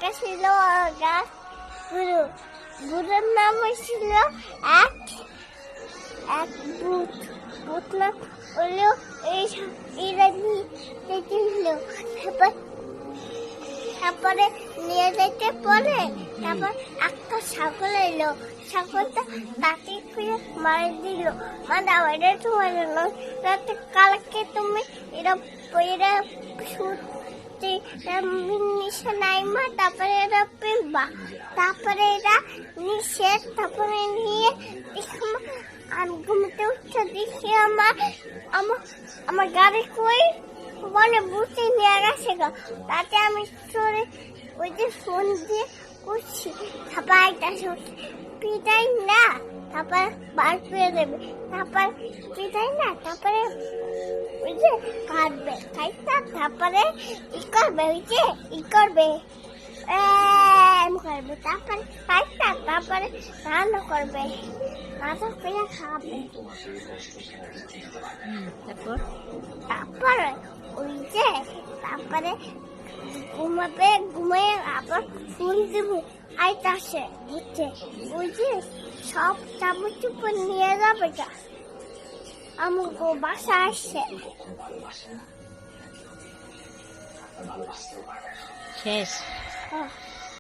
একটা ছিল গাছ গুরু গুরুর নাম হয়েছিল এক এক ভূত ভূত না হলেও এই ইরানি দেখেছিল তারপরে নিয়ে যেতে পরে তারপর একটা ছাগল এলো ছাগলটা তাকে খুঁজে মারা দিল মানে ওইটা তোমার রাতে কালকে তুমি এরা এরা সুতি নিশে নাইমা তারপরে এরা পিনবা তারপরে এরা নিশে তারপরে নিয়ে আমি ঘুমতে উঠছে দেখি আমার গাড়ি কই বলে বুঝতে নিয়ে গেছে গা তাতে আমি চলে ওই যে ফোন দিয়ে করছি তারপর একটা পিটাই না তারপর বার করে দেবে তারপর পিটাই না তারপরে ওই যে কাটবে কাটটা তারপরে ই করবে ওই যে ই করবে করবে তারপরে কাটটা তারপরে রান্না করবে রান্না করে খাবে তারপরে ওই যে তারপরে ঘুমাবে ঘুমিয়ে আবার ফুল দিব আইতাছে বুঝছে ওই যে সব চামচ চুপড় নিয়ে যাবে যা আমাকে বাসা আসছে শেষ। হ্যাঁ